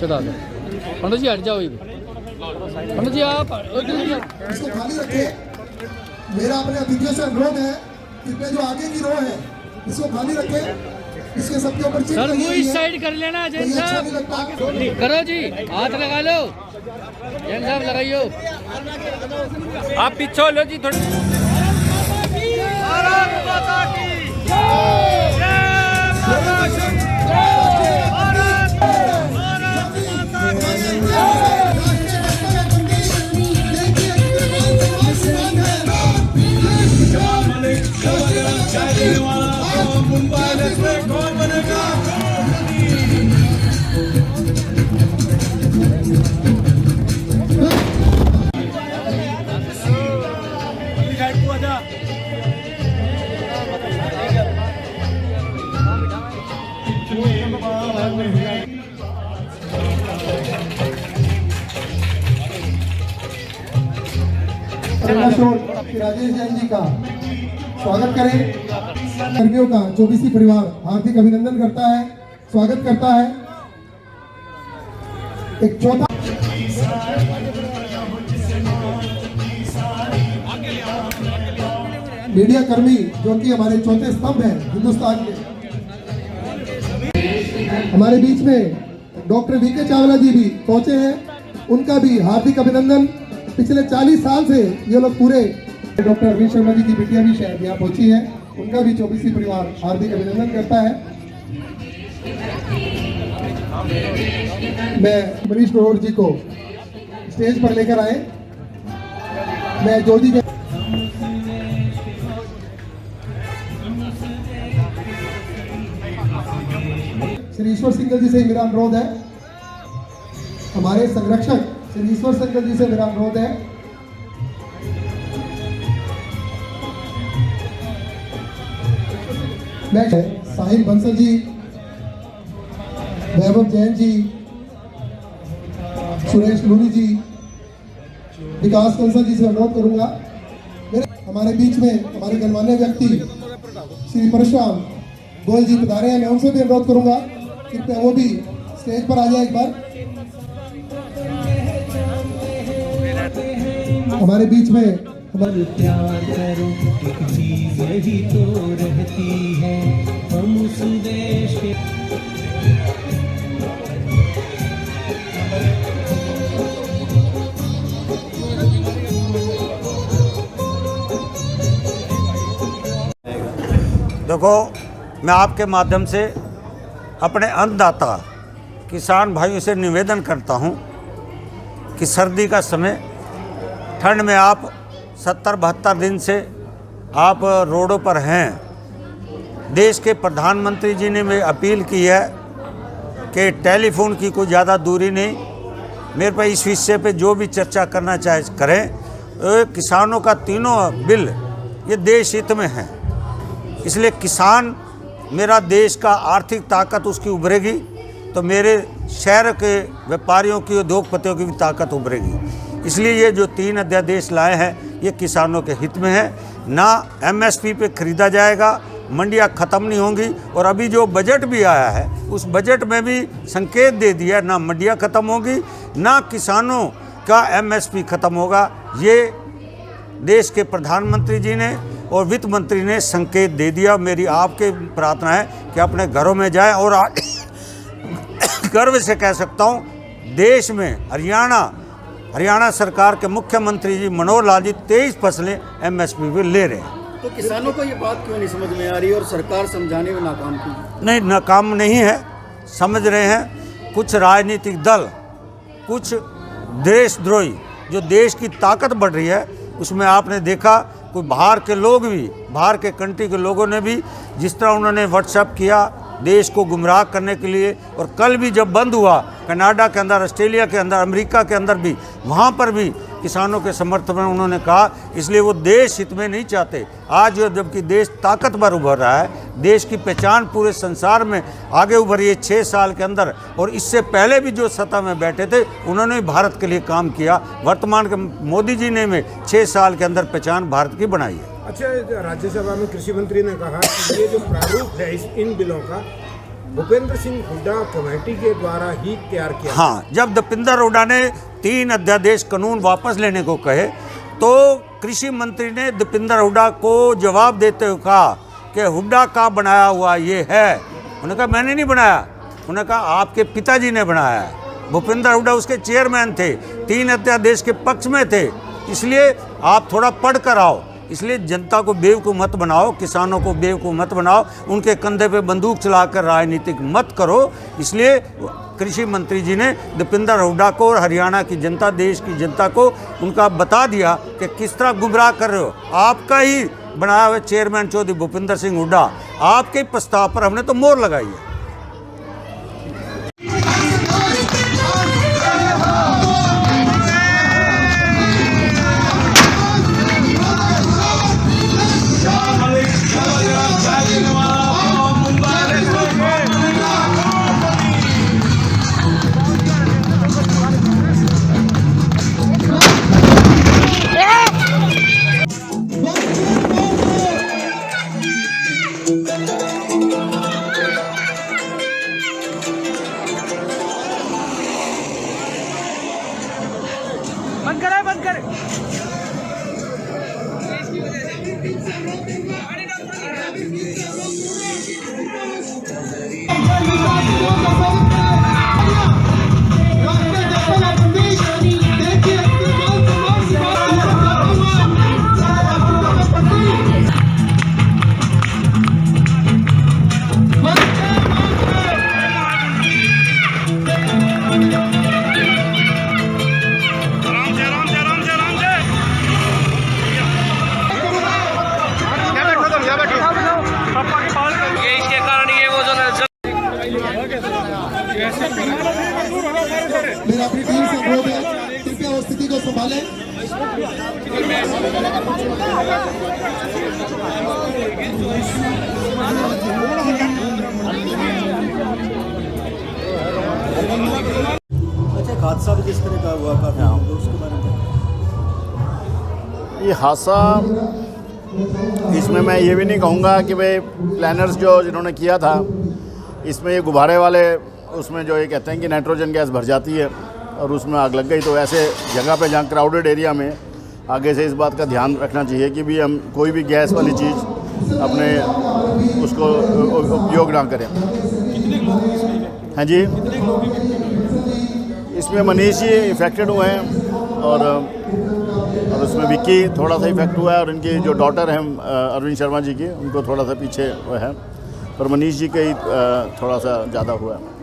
चढ़ा दो। पंडित जी हट जाओ, पंडित जी आप इसको खाली रखिए। मेरा अपने अतिथियों से अनुरोध है, इसमें जो आगे की रो है इसको खाली रखे। इसके सबके ऊपर सर वो इस साइड कर लेना जैन साहब, करो जी, हाथ लगा लो जैन साहब, लगाइयो। आप पीछे लो जी थोड़ी। राजेश जैन जी का स्वागत करें। कर्मियों का चौबीसी परिवार हार्दिक अभिनंदन करता है, स्वागत करता है। एक चौथा मीडिया कर्मी जो कि हमारे चौथे स्तंभ हैं हिंदुस्तान के, हमारे बीच में डॉक्टर वीके चावला जी भी पहुंचे हैं, उनका भी हार्दिक अभिनंदन। पिछले 40 साल से ये लोग पूरे, डॉक्टर अरविंद शर्मा जी की बेटियां भी शायद यहाँ पहुंची है, उनका भी चौबीसी परिवार हार्दिक अभिनंदन करता है। मैं मनीष ग्रोवर जी को स्टेज पर लेकर आए। मैं ज्योति श्री ईश्वर सिंघल जी से मेरा अनुरोध है, हमारे संरक्षक श्री ईश्वर सिंघल जी से मेरा अनुरोध है, मैं साहिल बंसल जी, वैभव जैन जी, सुरेश लूनी जी, विकास कंसल जी से अनुरोध करूंगा। हमारे बीच में हमारे गणमान्य व्यक्ति श्री परशुराम गोयल जी पधारे हैं, मैं उनसे भी अनुरोध करूंगा कृपया वो भी स्टेज पर आ जाए एक बार। हमारे बीच में हमारे प्यार करो एक चीज यही तो रहती है, हम उस देश के। देखो, मैं आपके माध्यम से अपने अन्नदाता किसान भाइयों से निवेदन करता हूं कि सर्दी का समय, ठंड में आप 70-72 दिन से आप रोडों पर हैं। देश के प्रधानमंत्री जी ने मैं अपील की है कि टेलीफोन की कोई ज़्यादा दूरी नहीं, मेरे पर इस विषय पे जो भी चर्चा करना चाहे करें। किसानों का तीनों बिल ये देश हित में है, इसलिए किसान मेरा देश का आर्थिक ताकत उसकी उभरेगी तो मेरे शहर के व्यापारियों की, उद्योगपतियों की भी ताकत उभरेगी। इसलिए ये जो 3 अध्यादेश लाए हैं ये किसानों के हित में है। ना एमएसपी पे खरीदा जाएगा, मंडियां ख़त्म नहीं होंगी, और अभी जो बजट भी आया है उस बजट में भी संकेत दे दिया, ना मंडियां ख़त्म होगी ना किसानों का एमएसपी ख़त्म होगा। ये देश के प्रधानमंत्री जी ने और वित्त मंत्री ने संकेत दे दिया। मेरी आपके प्रार्थना है कि अपने घरों में जाएं, और गर्व से कह सकता हूँ देश में हरियाणा सरकार के मुख्यमंत्री जी मनोहर लाल जी 23 फसलें एमएसपी पे ले रहे हैं। तो किसानों को ये बात क्यों नहीं समझ में आ रही और सरकार समझाने में नाकाम क्यों? नहीं, नाकाम नहीं है, समझ रहे हैं। कुछ राजनीतिक दल, कुछ देशद्रोही, जो देश की ताकत बढ़ रही है उसमें आपने देखा कोई बाहर के लोग भी, बाहर के कंट्री के लोगों ने भी जिस तरह उन्होंने व्हाट्सएप किया देश को गुमराह करने के लिए, और कल भी जब बंद हुआ कनाडा के अंदर, ऑस्ट्रेलिया के अंदर, अमेरिका के अंदर भी, वहाँ पर भी किसानों के समर्थन में उन्होंने कहा। इसलिए वो देश हित में नहीं चाहते। आज जबकि देश ताकतवर उभर रहा है, देश की पहचान पूरे संसार में आगे उभरी है 6 साल के अंदर, और इससे पहले भी जो सत्ता में बैठे थे उन्होंने भारत के लिए काम किया। वर्तमान के मोदी जी ने में 6 साल के अंदर पहचान भारत की बनाई है। अच्छा, राज्यसभा में कृषि मंत्री ने कहा कि ये जो प्रारूप है इन बिलों का, भूपेंद्र सिंह हुड्डा कमेटी के द्वारा ही तैयार किया। हाँ, जब दीपेंद्र हुड्डा ने 3 अध्यादेश कानून वापस लेने को कहे तो कृषि मंत्री ने दीपेंद्र हुड्डा को जवाब देते हुए कहा कि हुड्डा का बनाया हुआ ये है। उन्होंने कहा मैंने नहीं बनाया। उन्होंने कहा आपके पिताजी ने बनाया है। भूपेंद्र हुड्डा उसके चेयरमैन थे, 3 अध्यादेश के पक्ष में थे। इसलिए आप थोड़ा पढ़ कर आओ। इसलिए जनता को बेवकूफ़ मत बनाओ, किसानों को बेवकूफ़ मत बनाओ, उनके कंधे पे बंदूक चलाकर राजनीतिक मत करो। इसलिए कृषि मंत्री जी ने दीपेंद्र हुड्डा को और हरियाणा की जनता, देश की जनता को उनका बता दिया कि किस तरह गुमराह कर रहे हो। आपका ही बनाया हुआ चेयरमैन चौधरी भूपेंद्र सिंह हुड्डा, आपके प्रस्ताव पर हमने तो मोहर लगाई है। मेरा अपनी टीम से अनुरोध है, कृपया उस स्थिति को संभालें। अच्छा, हादसा भी किस तरह का हुआ था तो उसके बारे में? ये हादसा, इसमें मैं ये भी नहीं कहूँगा कि भाई प्लानर्स जो जिन्होंने किया था, इसमें ये गुब्बारे वाले उसमें जो ये कहते हैं कि नाइट्रोजन गैस भर जाती है और उसमें आग लग गई। तो ऐसे जगह पे जहाँ क्राउडेड एरिया में आगे से इस बात का ध्यान रखना चाहिए कि भी हम कोई भी गैस वाली चीज़ अपने उसको उपयोग ना करें। हाँ जी, इसमें मनीष जी इफ़ेक्टेड हुए हैं और उसमें विक्की थोड़ा सा इफेक्ट हुआ है और इनकी जो डॉटर हैं अरविंद शर्मा जी की, उनको थोड़ा सा पीछे है, पर मनीष जी का ही थोड़ा सा ज़्यादा हुआ है।